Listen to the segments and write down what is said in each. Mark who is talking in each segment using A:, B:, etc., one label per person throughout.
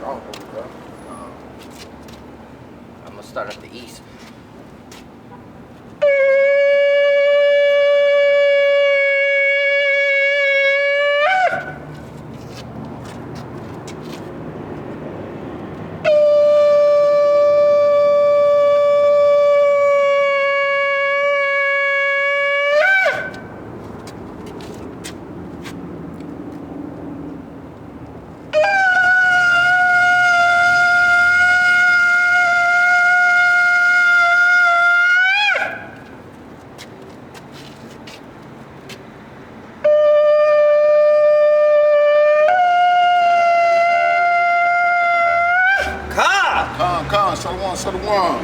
A: stronghold, bro. I'm gonna start at the east.
B: Shalom.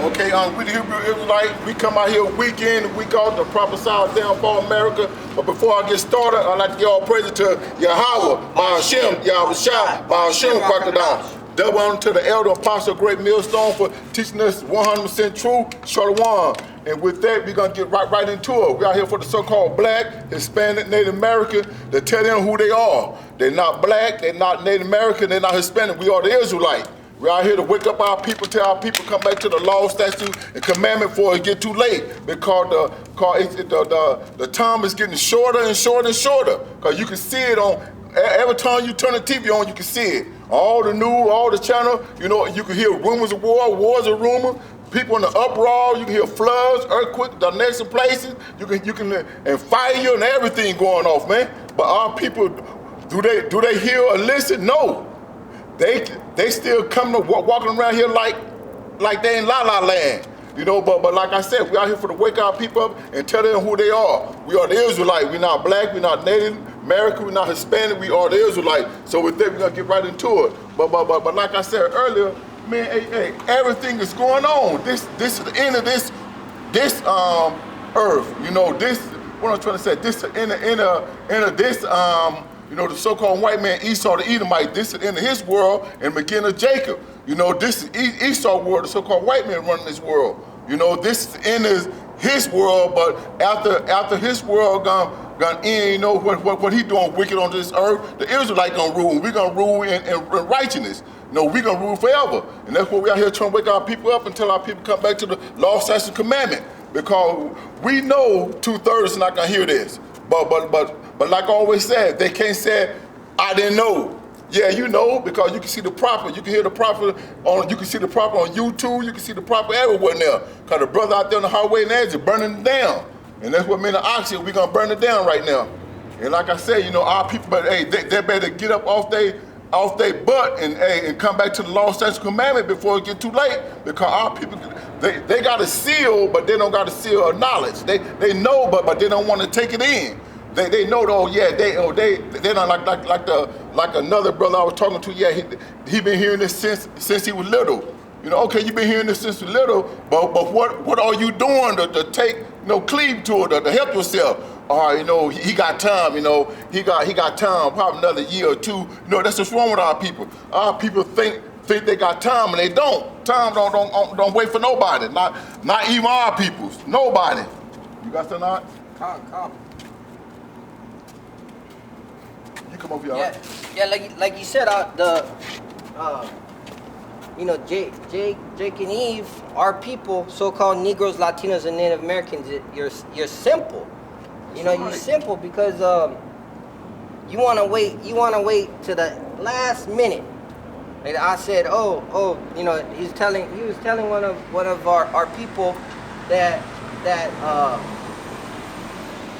B: Okay, we the Hebrew Israelite, we come out here week in, week out to prophesy downfall America. But before I get started, I'd like to give all praise to Yahweh, Ba'ashem, Yahushua, Ba'ashem, Kwakadam. Double honor to the elder apostle, great millstone, for teaching us 100% truth. Shalom. And with that, we're going to get right into it. We're out here for the so-called black, Hispanic, Native American to tell them who they are. They're not black, they're not Native American, they're not Hispanic. We are the Israelite. We're out here to wake up our people, tell our people come back to the law, statute, and commandment before it get too late. Because the time is getting shorter and shorter and shorter. Because you can see it on, every time you turn the TV on, you can see it. All the news, all the channel, you know, you can hear rumors of war, wars of rumors, people in the uproar, you can hear floods, earthquakes, the next places, you can, and fire and everything going off, man. But our people, do they hear or listen? No. They still coming walking around here like they in La La Land, you know. But like I said, we out here for to wake our people up and tell them who they are. We are the Israelite. We're not black. We're not Native American. We're not Hispanic. We are the Israelite. So with that, we're gonna get right into it. But like I said earlier, man, hey, everything is going on. This is the end of this earth. You know, this what I'm trying to say. This is the end of this you know, the so-called white man Esau the Edomite, this is the end of his world and beginning of Jacob. You know, this is Esau's world, the so-called white man running this world. You know, this is the end of his world, but after his world gone in, you know, what he doing wicked on this earth, the Israelite gonna rule. We're gonna rule in righteousness. You know, we're gonna rule forever. And that's what we out here trying to wake our people up and tell our people come back to the law, statute, and commandment. Because we know 2/3 is not gonna hear this. But like I always said, they can't say, I didn't know. Yeah, you know, because you can see the prophet, you can hear the prophet on, you can see the prophet on YouTube, you can see the prophet everywhere now. Because the brother out there on the highway and edge is burning it down. And that's what me and the oxygen, we're gonna burn it down right now. And like I said, you know, our people, but hey, they better get up off their butt and come back to the law, statute, commandment before it get too late. Because our people, they got a seal, but they don't got a seal of knowledge. They know, but they don't want to take it in. They know though, yeah, they not like another brother I was talking to, yeah, he been hearing this since he was little. You know, okay, you've been hearing this since you're little, but what are you doing to take, you know, cleave to it, to help yourself? All right, you know, he got time, you know, he got time, probably another year or two. You know, that's what's wrong with our people. Our people think they got time and they don't. Time don't wait for nobody, not even our peoples, nobody. You got something on?
A: Come.
B: You come over here.
A: Yeah, like you said, you know, Jake and Eve, our people, so-called Negroes, Latinos, and Native Americans, you're simple. You know, you're simple because you want to wait to the last minute. And I said, oh, you know, he was telling one of our people that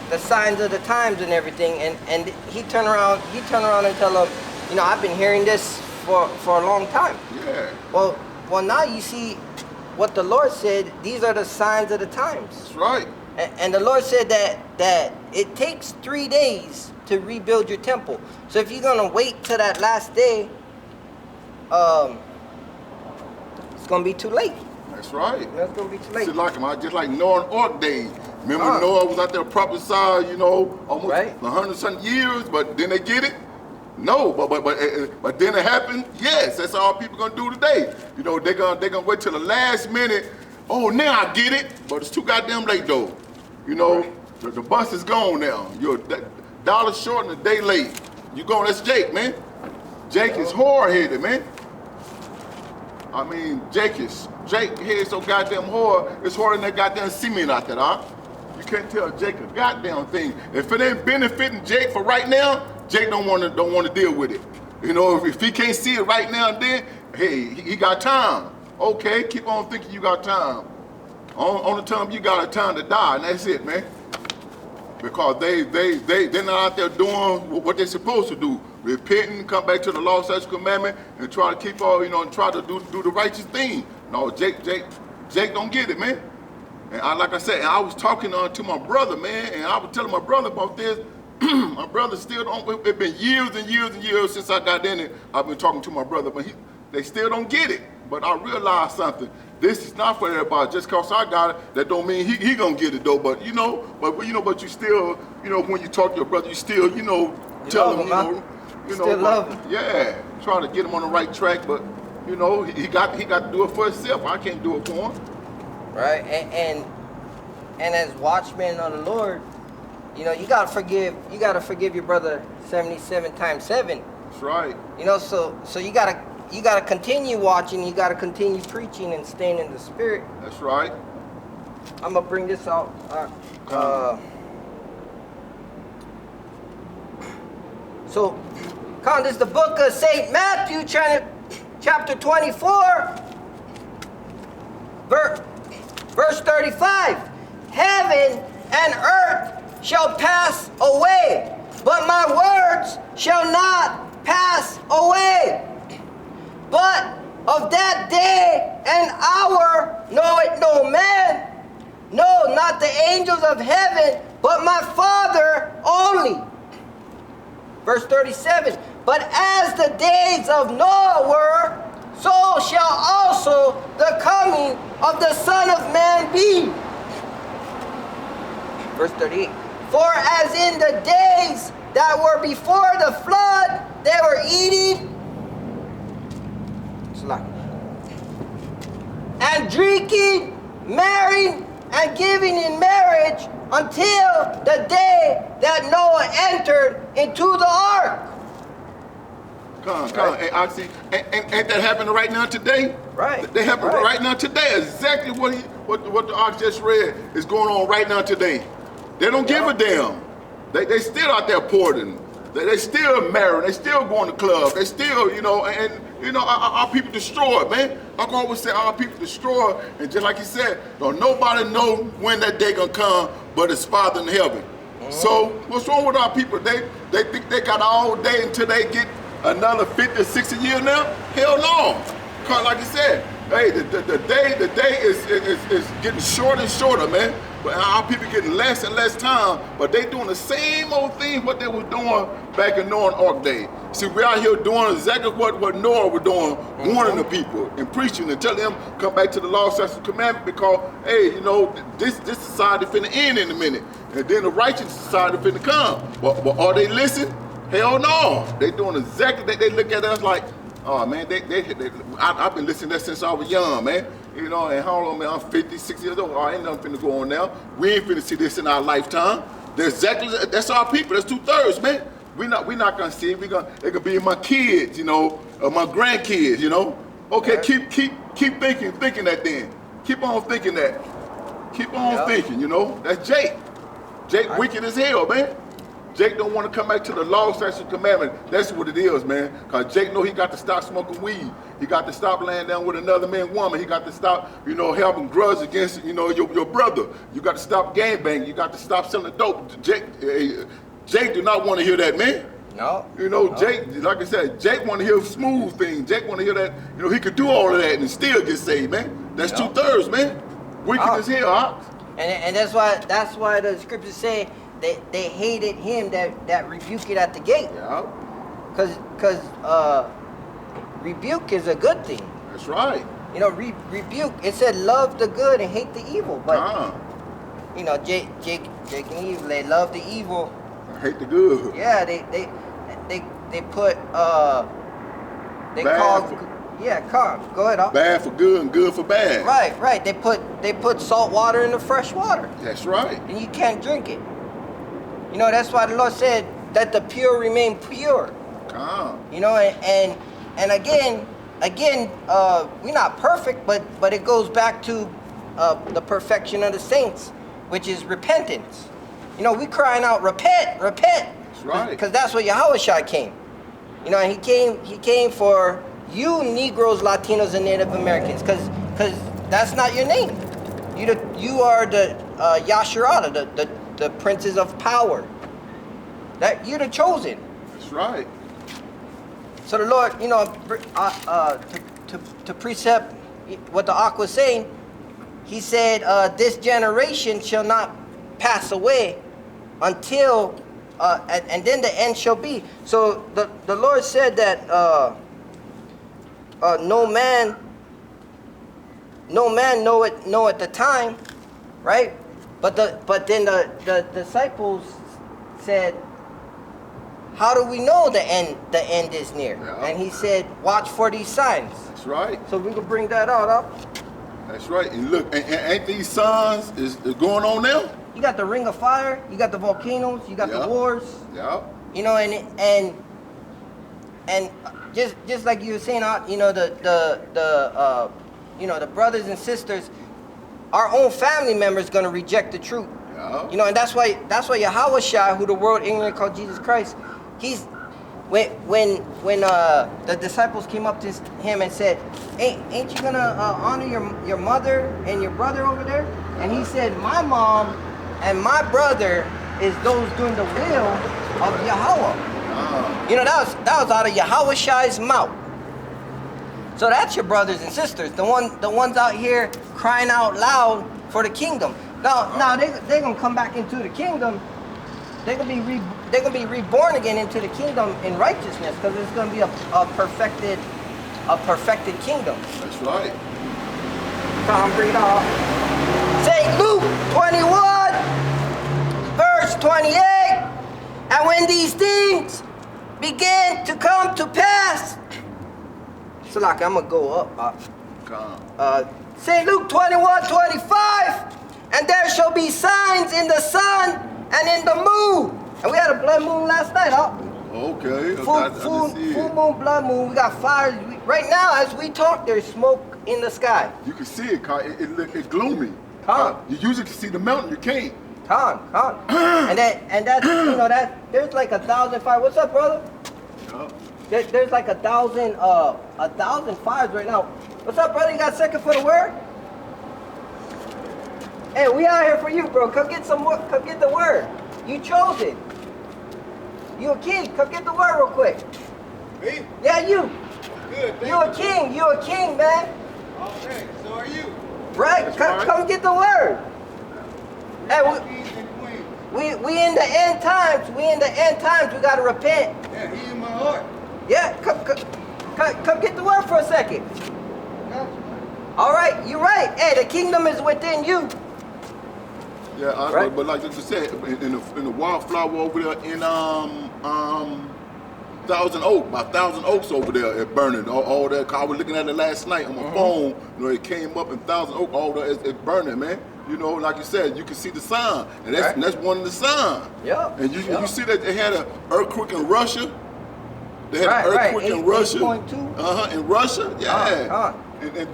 A: the signs of the times and everything, and he turned around and tell them, you know, I've been hearing this for a long time.
B: Yeah.
A: Well, now you see what the Lord said. These are the signs of the times.
B: That's right.
A: And the Lord said that it takes 3 days to rebuild your temple. So if you're gonna wait till that last day, it's gonna be too late.
B: That's right.
A: That's gonna be too late.
B: Just like Noah and Ark days. Remember Noah was out there prophesied, you know, almost 100-something years, but then they get it? No, but then it happened. Yes, that's all people gonna do today. You know, they're gonna wait till the last minute. Oh, now I get it, but it's too goddamn late though. You know, the bus is gone now. You're $1 short and a day late. You going? That's Jake, man. Jake is hard-headed, man. I mean, Jake head so goddamn hard, it's harder than that goddamn cement out there, huh? You can't tell Jake a goddamn thing. If it ain't benefiting Jake for right now, Jake don't want to deal with it. You know, if he can't see it right now and then, hey, he got time. Okay, keep on thinking you got time. On the time you got a time to die, and that's it, man. Because they're not out there doing what they're supposed to do. Repenting, come back to the law, statutes, commandment, and try to keep all, and try to do the righteous thing. No, Jake don't get it, man. And like I said, I was talking to my brother, man, and I was telling my brother about this. My brother still don't, it's been years and years and years since I got in it. I've been talking to my brother, but they still don't get it. But I realized something. This is not for everybody. Just cause I got it, that don't mean he gonna get it though. But but you still, when you talk to your brother, you still, tell him,
A: still love him.
B: Yeah, try to get him on the right track. But he got to do it for himself. I can't do it for him. Right,
A: and as watchmen of the Lord, you gotta forgive your brother 77 times 7.
B: That's right.
A: So you gotta continue watching. You gotta continue preaching and staying in the spirit.
B: That's right.
A: I'm gonna bring this out. So, this is the book of Saint Matthew, chapter 24, verse 35. Heaven and earth shall pass away, but my words shall not pass away. But of that day and hour knoweth no man, no, not the angels of heaven, but my Father only. Verse 37, but as the days of Noah were, so shall also the coming of the Son of Man be. Verse 38, for as in the days that were before the flood, they were eating and drinking, marrying, and giving in marriage until the day that Noah entered into the ark.
B: Come on. Hey, I see. Ain't that happening right now today?
A: Right.
B: They happen right now today. Exactly what the ark just read is going on right now today. They don't give a damn. They still out there partying. They still married. They still going to clubs. They still, our people destroyed, man. I can always say our people destroyed, and just like you said, don't nobody know when that day gonna come, but it's Father in heaven. Mm-hmm. So what's wrong with our people? They think they got all day until they get another 50 or 60 years now? Hell no. Cause like you said, hey, the day is getting shorter and shorter, man. But our people getting less and less time, but they doing the same old thing what they was doing back in Noah and Ark day. See, we're out here doing exactly what Noah was doing, warning the people and preaching and telling them come back to the law, statutes, and commandment because, hey, this society finna end in a minute, and then the righteous society finna come. But are they listening? Hell no. They doing exactly. They look at us like, oh man, I've been listening to that since I was young, man. And how long, man? I'm 50, 60 years old. Oh, ain't nothing finna go on now. We ain't finna see this in our lifetime. That's our people. That's 2/3, man. We not gonna see it. It could be my kids, or my grandkids, Okay, keep thinking that then. Keep on thinking that. Keep on thinking, That's Jake. Jake wicked as hell, man. Jake don't want to come back to the law, statutes, and commandment. That's what it is, man. Because Jake know he got to stop smoking weed. He got to stop laying down with another man, woman. He got to stop, having grudge against, your brother. You got to stop gangbanging. You got to stop selling dope. Jake do not want to hear that, man.
A: No.
B: Jake, like I said, Jake want to hear smooth things. Jake want to hear that, he could do all of that and still get saved, man. That's 2/3, man. Wicked as hell, huh?
A: And that's why the scriptures say they hated him that rebuked it at the gate.
B: Yeah.
A: Because rebuke is a good thing.
B: That's right.
A: Rebuke. It said love the good and hate the evil. But Jake and Eve, they love the evil.
B: I hate the good.
A: Yeah, they put they call. Yeah, go ahead.
B: Bad for good and good for bad.
A: Right. They put salt water in the fresh water.
B: That's right.
A: And you can't drink it. That's why the Lord said that the pure remain pure.
B: Come.
A: And again, again, we're not perfect, but it goes back to the perfection of the saints, which is repentance. You know, we crying out, repent, repent.
B: That's right.
A: Because that's what Yahushua came. You know, and he came for you Negroes, Latinos, and Native Americans, because that's not your name. You are the Yasharada, the princes of power. That you're the chosen.
B: That's right.
A: So the Lord, you know, to precept what the Ak was saying, he said, this generation shall not pass away until, and then the end shall be. So the Lord said that no man know at the time, right? But then the disciples said, how do we know the end is near?
B: Yeah.
A: And he said, watch for these signs.
B: That's right.
A: So we can bring that out up.
B: That's right. And look, ain't these signs is going on now?
A: You got the ring of fire, you got the volcanoes, you got the wars.
B: Yeah.
A: You know, and just like you were saying, you know, you know, the brothers and sisters, our own family members gonna reject the truth.
B: Yeah.
A: You know, and that's why Yahushua, who the world ignorant called Jesus Christ, he's when the disciples came up to him and said, ain't you gonna honor your mother and your brother over there? And he said, my mom and my brother is those doing the will of Yahweh. You know, that was out of Yahushua's mouth. So that's your brothers and sisters, the ones out here crying out loud for the kingdom. Now they're gonna come back into the kingdom. They're gonna be reborn again into the kingdom in righteousness, because it's gonna be a perfected kingdom.
B: That's right.
A: Come bring it on. St. Luke 21, verse 28. And when these things begin to come to pass, so like I'm gonna go up. St. Luke 21:25. And there shall be signs in the sun and in the moon. And we had a blood moon last night, huh?
B: Okay.
A: Full moon, blood moon. We got fires. Right now, as we talk, there's smoke in the sky.
B: You can see it, it's gloomy.
A: Huh?
B: You usually can see the mountain, you can't.
A: Con. and that's, you know, there's like 1,000 fires. What's up, brother?
B: Yeah.
A: There's like 1,000 fires right now. What's up, brother? You got a second for the word? Hey, we out here for you, bro. Come get some more. Come get the word. You chose it. You a king. Come get the word real quick.
C: Me?
A: Yeah, you.
C: Good.
A: You a king. You a king, man.
C: Okay, so are you.
A: Right? Come get the word. Hey,
C: Kings and queens.
A: we in the end times. We in the end times. We gotta repent.
C: Yeah, he in my heart.
A: Yeah. Come get the word for a second.
C: Got you.
A: All right. You're right. Hey, the kingdom is within you.
B: Yeah,
A: Right.
B: but like you said, in the wildflower over there in Thousand Oaks, by Thousand Oaks over there at burning, all that. I was looking at it last night on my phone. You know, it came up in Thousand Oaks, all that it's burning, man. You know, like you said, you can see the sign, and that's one of the signs.
A: Yeah.
B: And you see that they had an earthquake in Russia. They had an earthquake in Russia.
A: 8.2.
B: In Russia, yeah. And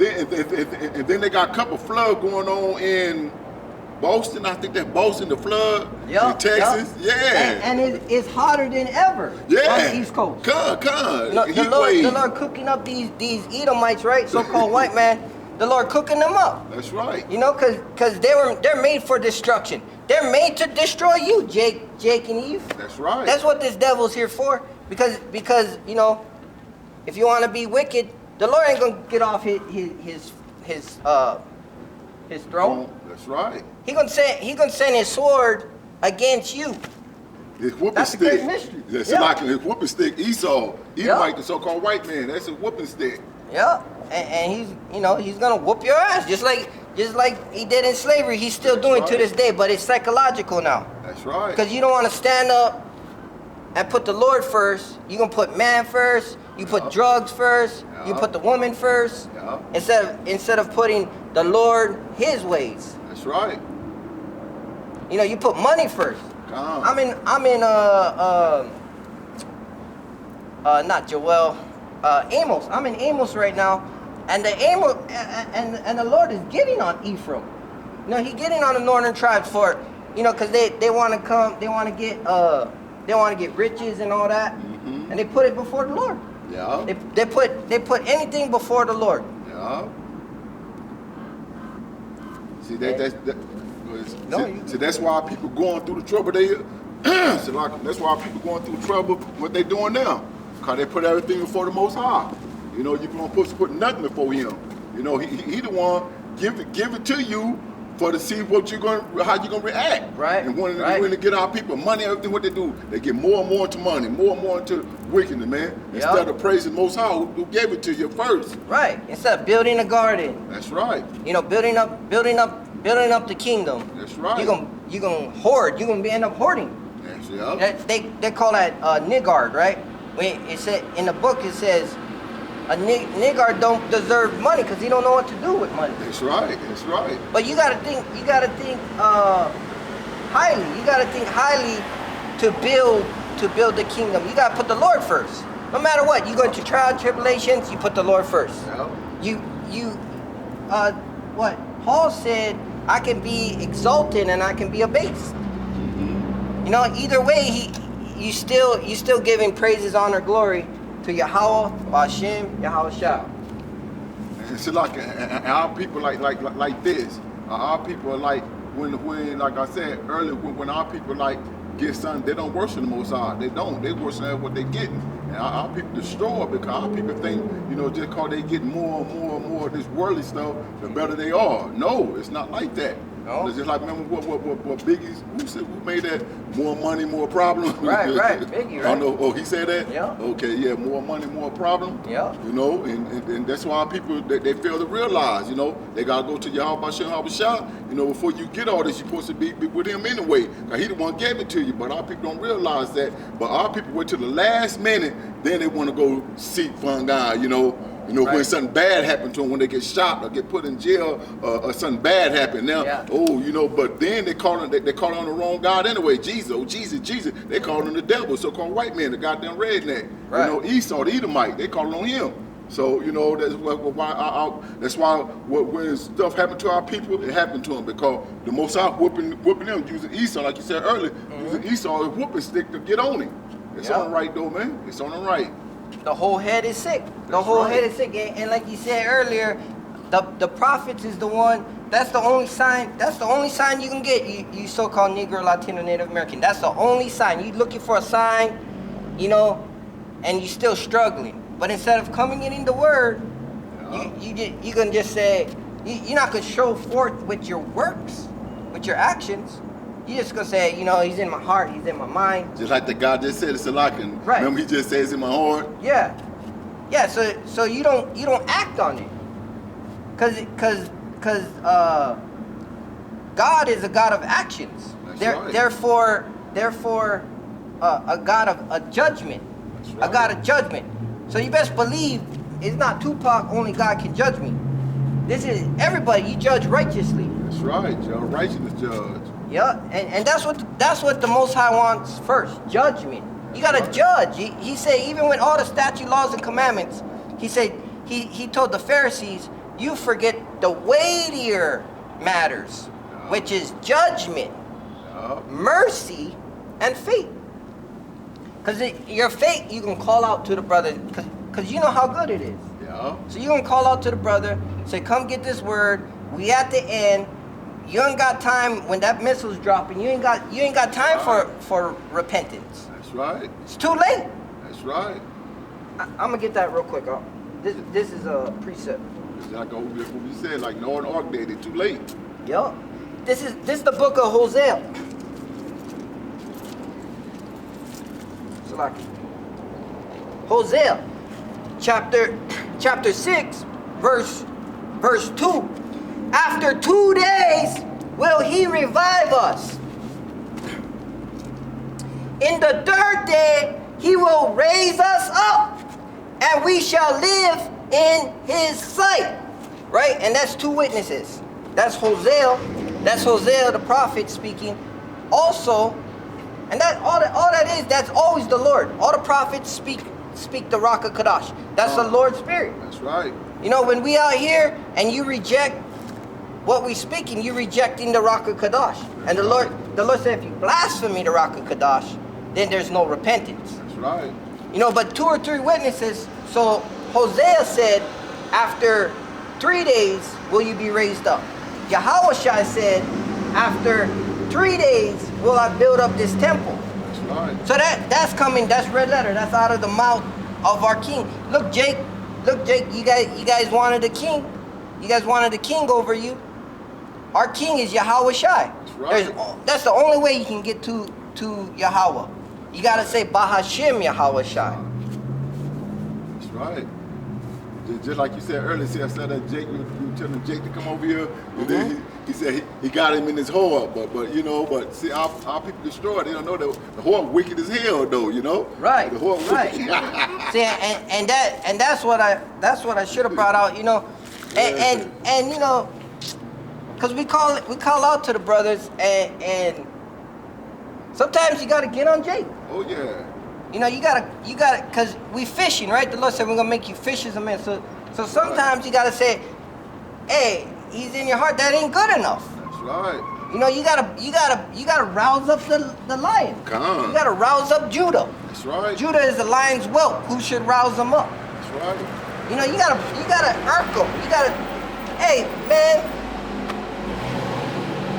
B: then they got a couple floods going on in Boston. I think that Boston, the flood in Texas. Yeah.
A: And it's hotter than ever on the East Coast.
B: Come.
A: The Lord cooking up these Edomites, right? So-called white man. The Lord cooking them up.
B: That's right.
A: You know, because they're made for destruction. They're made to destroy you, Jake and Eve.
B: That's right.
A: That's what this devil's here for. Because you know, if you want to be wicked, the Lord ain't gonna get off his throne.
B: That's right.
A: He gonna send his sword against you.
B: His whooping
A: That's a
B: stick.
A: great mystery.
B: That's
A: Yeah.
B: like his whooping stick. Esau, like the so-called white man. That's a whooping stick.
A: Yeah, and he's gonna whoop your ass just like he did in slavery. He's still doing to this day, but it's psychological now.
B: That's right.
A: Because you don't want to stand up and put the Lord first. You gonna put man first. You put drugs first. You put the woman first. Instead of putting the Lord His ways.
B: That's right.
A: You know, you put money first. I'm in not Joel. Amos. I'm in Amos right now, and the Amos and the Lord is getting on Ephraim. You know, He's getting on the northern tribes for, you know, because they want to come, they want to get riches and all that, and they put it before the Lord.
B: Yeah.
A: They put anything before the Lord.
B: Yeah. See
A: No,
B: that's why people going through the trouble they. So like, that's why people going through trouble. What they doing now? Cause they put everything before the Most High. You know, you don't supposed to put nothing before Him. You know, he the one give it to you for to see how you gonna react.
A: Right.
B: And when
A: right.
B: to get our people money, everything what they do, they get more and more into money, more and more into wickedness, man. Instead of praising Most High who gave it to you first.
A: Right. Instead of building a garden.
B: That's right.
A: You know, building up the kingdom.
B: That's right.
A: You gonna hoard. You gonna end up hoarding.
B: That's right.
A: They call that niggard, right? When it said in the book, it says a niggard don't deserve money because he don't know what to do with money.
B: That's right. That's right.
A: But you gotta think highly. You gotta think highly to build the kingdom. You gotta put the Lord first. No matter what, you go into trial and tribulations, you put the Lord first.
B: Yeah.
A: What Paul said, I can be exalted and I can be abased. You know, either way, you still giving praises, honor, glory to Yahweh, Hashem, Yahweh Shah.
B: It's like our people like this. Our people are like when like I said earlier, when our people like get something, they don't worship the Most High. They don't. They worship what they getting. And our people destroy because our people think, you know, just because they get more and more and more of this worldly stuff, the better they are. No, it's not like that.
A: No.
B: It's just like, remember what Biggie's, who made that? More money, more problems.
A: Right, Biggie, right?
B: I know. Oh, he said that?
A: Yeah.
B: Okay, yeah, more money, more problem.
A: Yeah.
B: You know, and that's why people, they fail to realize, you know, they got to go to Yahweh Shah, you know, before you get all this, you're supposed to be with him anyway. Because he the one gave it to you, but our people don't realize that. But our people wait till the last minute, then they want to go seek fungi, you know. You know,
A: right.
B: When something bad happened to them, when they get shot or get put in jail, or something bad happened. Now, you know, but then they call on the wrong God anyway. Jesus. They call on the devil, so-called white man, the goddamn redneck.
A: Right.
B: You know, Esau, the Edomite. They call on him. So you know that's why when stuff happened to our people, it happened to them because the Most High whooping them using Esau, like you said earlier, using Esau as whooping stick to get on him. It's on the right though, man. It's on the right.
A: The whole head is sick. Head is sick. And like you said earlier, the prophets is the one. That's the only sign. That's the only sign you can get. You so-called Negro, Latino, Native American. That's the only sign. You looking for a sign, you know, and you still struggling. But instead of coming in the word, you can just say you're not gonna show forth with your works, with your actions. You just gonna say, you know, he's in my heart, he's in my mind.
B: Just like the guy just said, it's a lock.
A: Right.
B: Remember, he just says in my heart.
A: Yeah. So you don't act on it, cause God is a God of actions.
B: Right.
A: Therefore, a God of a judgment,
B: Right.
A: a God of judgment. So you best believe it's not Tupac. Only God can judge me. This is everybody. You judge righteously.
B: That's right. You're a righteous judge.
A: Yeah, and that's what the Most High wants first, judgment. You gotta judge. He said even with all the statute, laws, and commandments, he said he told the Pharisees, you forget the weightier matters, which is judgment, mercy, and faith. Because your faith, you can call out to the brother, because you know how good it is.
B: Yeah.
A: So you can call out to the brother, say, come get this word. We at the end. You ain't got time when that missile's dropping. You ain't got time for repentance.
B: That's right.
A: It's too late.
B: That's right.
A: I'm gonna get that real quick. This is a precept.
B: It's like what we said, like Noah and Ark Day, they're too late.
A: Yup. This is the book of Hosea. So like Hosea, chapter 6, verse 2. After 2 days will he revive us. In the third day he will raise us up, and we shall live in his sight. Right? And that's two witnesses. That's Hosea. That's Hosea the prophet speaking. Also, and that all that is, that's always the Lord. All the prophets speak speak the Ruach HaKodesh. That's the Lord's Spirit.
B: That's right.
A: You know, when we out here and you reject what we speaking, you rejecting the Ruach HaKodesh. And the Lord said, if you blaspheme the Ruach HaKodesh, then there's no repentance.
B: That's right.
A: You know, but 2 or 3 witnesses. So Hosea said, after 3 days will you be raised up. Yahushua said, after 3 days will I build up this temple.
B: That's right.
A: So that's coming. That's red letter. That's out of the mouth of our King. Look, Jake. You guys wanted a king. You guys wanted a king over you. Our king is Yahushua.
B: That's right.
A: That's the only way you can get to Yahweh. You gotta say Bahashim Yahushua.
B: That's right. Just like you said earlier, see, I said that Jake, you were telling Jake to come over here, and then he said he got him in his whore, but see, our people destroyed. They don't know that the whore wicked as hell, though, you know.
A: Right.
B: The whore
A: right.
B: wicked.
A: See, and that's what I should have brought out, you know, and you know, because we call out to the brothers, and sometimes you gotta get on Jake.
B: Oh yeah.
A: You know, you gotta, cause we fishing, right? The Lord said we're gonna make you fishers of men. So sometimes you gotta say, hey, he's in your heart. That ain't good enough.
B: That's right.
A: You know, you gotta rouse up the lion.
B: Come on.
A: You gotta rouse up Judah.
B: That's right.
A: Judah is the lion's whelp. Who should rouse him up?
B: That's right.
A: You know, you gotta irk him. You gotta, hey man,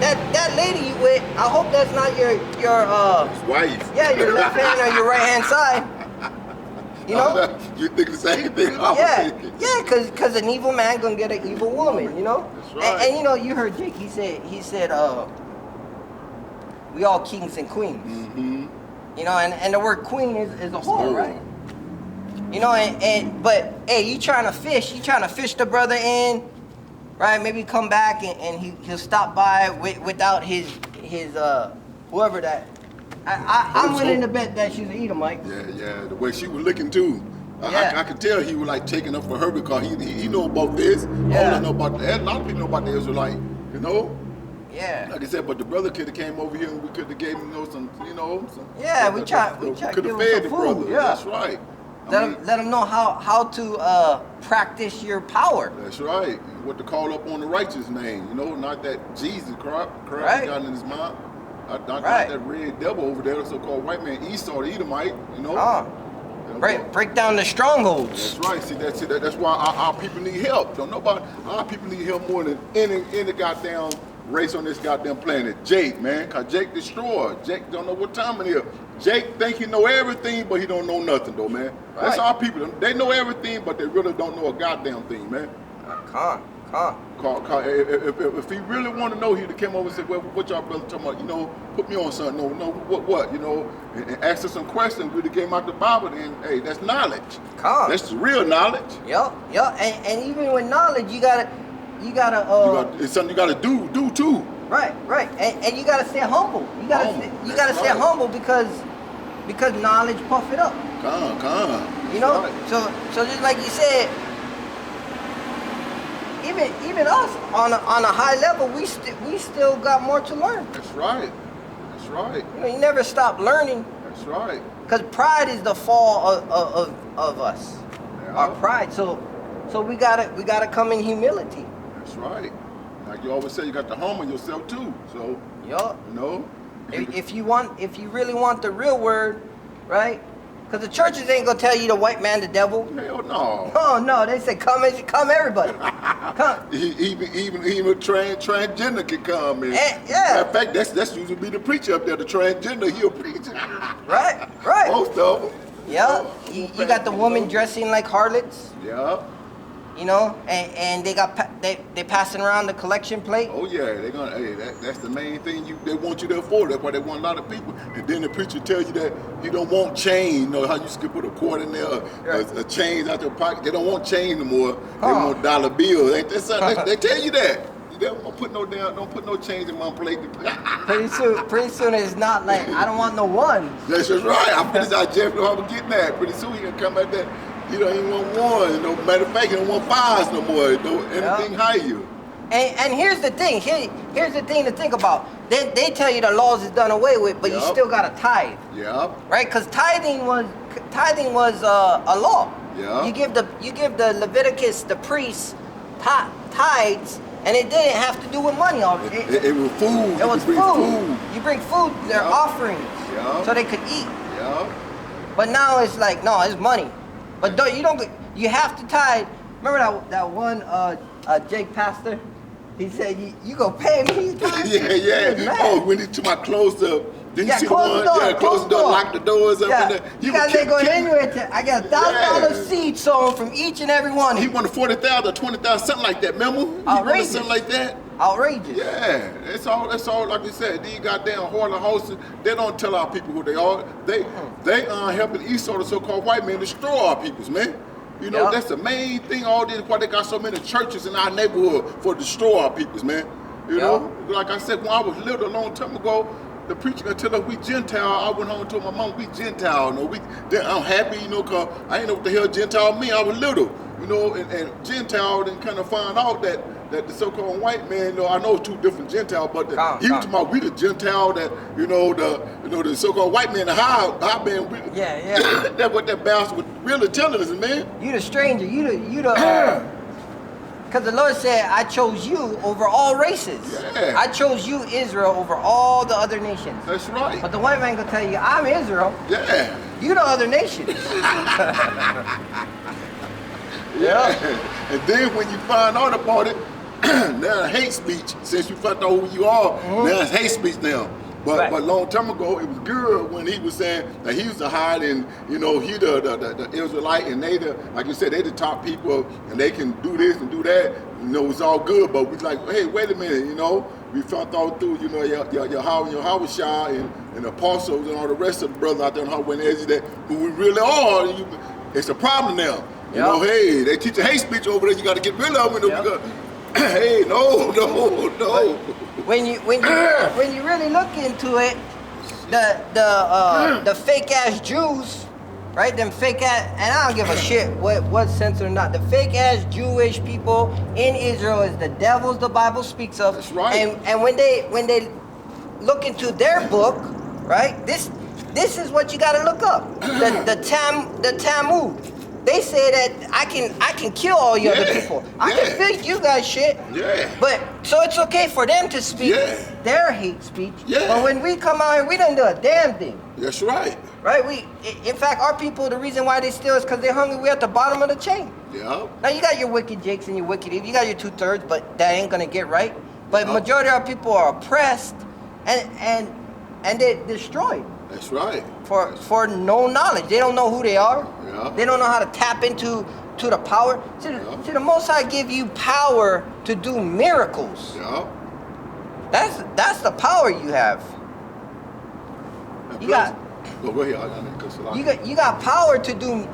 A: that lady you with, I hope that's not your
B: His wife.
A: yeah, your left hand or your right hand side. You know?
B: You think the same thing?
A: Yeah, cause an evil man gonna get an evil woman, you know?
B: That's right.
A: And you know, you heard Jake, he said, we all kings and queens.
B: Mm-hmm.
A: You know, and the word queen is a whore, right? You know, but hey, you trying to fish the brother in, right? Maybe come back and he'll stop by without his whoever that. I'm willing to bet that she's an Edomite.
B: Yeah. The way she was looking too.
A: Yeah.
B: I could tell he was like taking up for her because he know about this.
A: Yeah.
B: All I know about that. A lot of people know about the Israelite, you know.
A: Yeah.
B: Like I said, but the brother could have came over here and we could have gave him some.
A: Yeah, we tried to
B: could
A: give
B: have
A: him
B: fed
A: some
B: the
A: food,
B: brother.
A: yeah.
B: That's right.
A: Let them know how to practice your power.
B: That's right. What to call up on the righteous name, you know, not that Jesus crap
A: Right.
B: he got in his mind. Not
A: Right.
B: that red devil over there, the so-called white man Esau, the Edomite, you know.
A: Break down the strongholds.
B: That's right. See, that's why our people need help. Don't know about our people need help more than any goddamn race on this goddamn planet. Jake, man, cause Jake destroyed. Jake don't know what time it is. Jake think he know everything, but he don't know nothing though, man.
A: Right.
B: That's our people. They know everything, but they really don't know a goddamn thing, man.
A: Con.
B: If he really want to know, he'd have came over and said, well, what y'all brother talking about? You know, put me on something. No, what? You know, and asked us some questions. We'd have came out the Bible, and hey, that's knowledge.
A: Con.
B: That's the real knowledge.
A: Yup. And even with knowledge, you gotta.
B: It's something you gotta do too.
A: Right. And you gotta stay humble. You gotta stay
B: right.
A: humble because knowledge puff it up.
B: Come.
A: You know.
B: Right.
A: So just like you said. Even us on a high level, we still got more to learn.
B: That's right.
A: You know, you never stop learning.
B: That's right.
A: Because pride is the fall of us.
B: Yeah.
A: Our pride. So we gotta come in humility.
B: That's right. Like you always say, you got to humble yourself too. So
A: Yup.
B: you know.
A: If you really want the real word, right? Because the churches ain't gonna tell you the white man the devil.
B: Hell no.
A: Oh no, they say come everybody. Come.
B: Even transgender can come in.
A: Yeah.
B: In fact, that's usually be the preacher up there. The transgender, he'll preach.
A: Right.
B: Most of them.
A: Yeah. You got the woman dressing like harlots.
B: Yeah.
A: You know, and they passing around the collection plate.
B: Oh yeah, they're gonna. Hey, that's the main thing they want you there for. That's why they want a lot of people. And then the preacher tell you that you don't want change. You know how you could put a quarter in there, a change out your pocket. They don't want change no more. They want dollar bills. Ain't that something? They tell you that. You don't put no change in my plate.
A: Pretty soon it's not like I don't want no ones.
B: That's just right. I finished out Jeff know how I'm getting that. Pretty soon he gonna come out there. You don't even want one. You know, matter of fact, you don't want fives no more. You know, anything higher.
A: And here's the thing. Here's the thing to think about. They tell you the laws is done away with, but you still got to tithe.
B: Yeah.
A: Right? Because tithing tithing was a law.
B: Yeah.
A: You give the Leviticus, the priests, tithes, and it didn't have to do with money.
B: It was food.
A: It was
B: bring
A: food. You bring food, their
B: Yeah.
A: offerings,
B: Yeah.
A: so they could eat.
B: Yeah.
A: But now it's like, no, it's money. But you have to tithe. Remember that one Jake pastor? He said, you go pay me.
B: Yeah. Oh, when he took my clothes up. Did you see the
A: close
B: one?
A: the door.
B: Yeah, close the door, lock the doors up.
A: Yeah.
B: In there.
A: You guys ain't going anywhere. I got $1,000 seed sown from each and every one.
B: He wanted 40,000 or 20,000, something like that. Remember? He wanted something like that.
A: Outrageous.
B: Yeah, it's all like we said. These goddamn Harlem hosts, they don't tell our people who they are. They helping Esau, the so-called white man, destroy our peoples, man. You know, that's the main thing. All this why they got so many churches in our neighborhood for destroy our peoples, man. You know, like I said, when I was little a long time ago, the preacher gonna tell us we Gentile. I went home and told my mom we Gentile. You know, I'm happy, you know, cause I ain't know what the hell Gentile mean. I was little, you know, and Gentile then kind of find out that the so-called white man, you know, I know two different Gentiles, but he was talking about we the Gentile that, the so-called white man, the high man.
A: Yeah.
B: That's what that bastard was really telling us, man.
A: You the stranger. You the. Because the Lord said, I chose you over all races.
B: Yeah.
A: I chose you, Israel, over all the other nations.
B: That's right.
A: But the white man gonna tell you, I'm Israel.
B: Yeah.
A: You the other nations.
B: Yeah. And then when you find out about it, now hate speech. Since you found out who you are, now it's hate speech now. But long time ago, it was good when he was saying that he was the high and, you know, he the Israelite and they like you said, they the top people and they can do this and do that. You know, it's all good. But we like, hey, wait a minute, you know, we found out through, you know, your Howard Shah and apostles and all the rest of the brothers out there in Howard that who we really are. It's a problem now. You know, hey, they teach a hate speech over there. You got to get rid of them. Hey, no.
A: When you really look into it, the fake ass Jews, right? Them fake ass, and I don't give a shit what sense or not. The fake ass Jewish people in Israel is the devils the Bible speaks of.
B: That's right.
A: And when they look into their book, right? This is what you got to look up. The Talmud. They say that I can kill all you other people. I can fix you guys shit.
B: Yeah.
A: But so it's okay for them to speak their hate speech. Yeah. But when we come out here, we don't do a damn thing.
B: That's right.
A: Right? In fact, our people, the reason why they steal is because they're hungry. We're at the bottom of the chain.
B: Yeah.
A: Now you got your wicked Jakes and your wicked Eve. You got your 2/3, but that ain't gonna get right. But majority of our people are oppressed and they're destroyed.
B: That's right.
A: For no knowledge. They don't know who they are.
B: Yeah.
A: They don't know how to tap into the power. See, the Most High give you power to do miracles.
B: Yeah.
A: That's the power you have. You got.
B: Go ahead. I got
A: You got power to do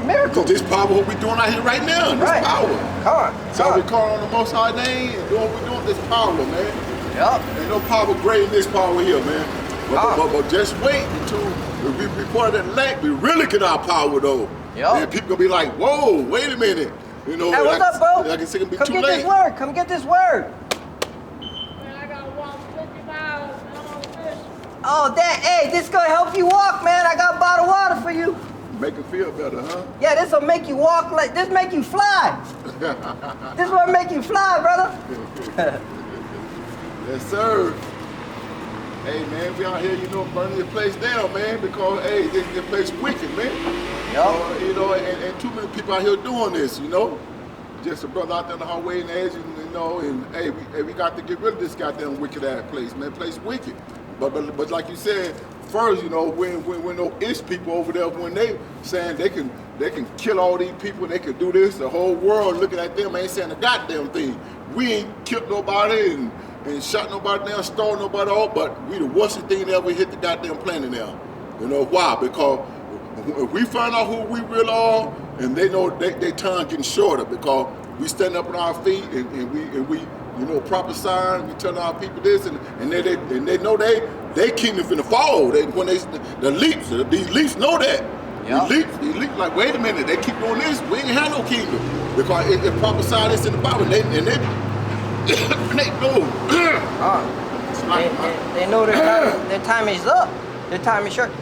A: miracles.
B: This power what we doing out here right now. This power.
A: Come on.
B: So we call on the Most High name and doing what we doing. This power, man.
A: Yep.
B: Ain't no power greater than this power here, man. But just wait until we report that lack. We really get our power though.
A: Yep.
B: And people gonna be like, whoa, wait a minute. You know,
A: hey, what's up, bro?
B: I can see it be
A: Come
B: too
A: get
B: late.
A: this word. Come get this word.
D: Man, I got walk 50 miles and I'm on this.
A: Oh, hey, this gonna help you walk, man. I got a bottle of water for you.
B: Make it feel better, huh?
A: Yeah, this will make you walk like this. Make you fly. This will make you fly, brother.
B: Yes, sir. Hey, man, we out here, you know, burning the place down, man, because, hey, this place wicked, man.
A: Yep.
B: You know, and too many people out here doing this, you know. Just a brother out there on the hallway and edge, you know, and, hey, we got to get rid of this goddamn wicked-ass place, man. Place wicked. But like you said, first, you know, when those ish people over there, when they saying they can kill all these people, they can do this, the whole world looking at them ain't saying a goddamn thing. We ain't killed nobody and shot nobody down, stole nobody off, but we the worst thing that ever hit the goddamn planet now. You know why? Because if we find out who we really are, and they know they time getting shorter because we stand up on our feet and we you know, proper sign, we tell our people this and they know they kingdom finna fall. These leaps know that.
A: Yep.
B: These leaps like, wait a minute, they keep doing this, we ain't have no kingdom. Because it prophesied this in the Bible, and they know.
A: They know their time is up. Their time is short.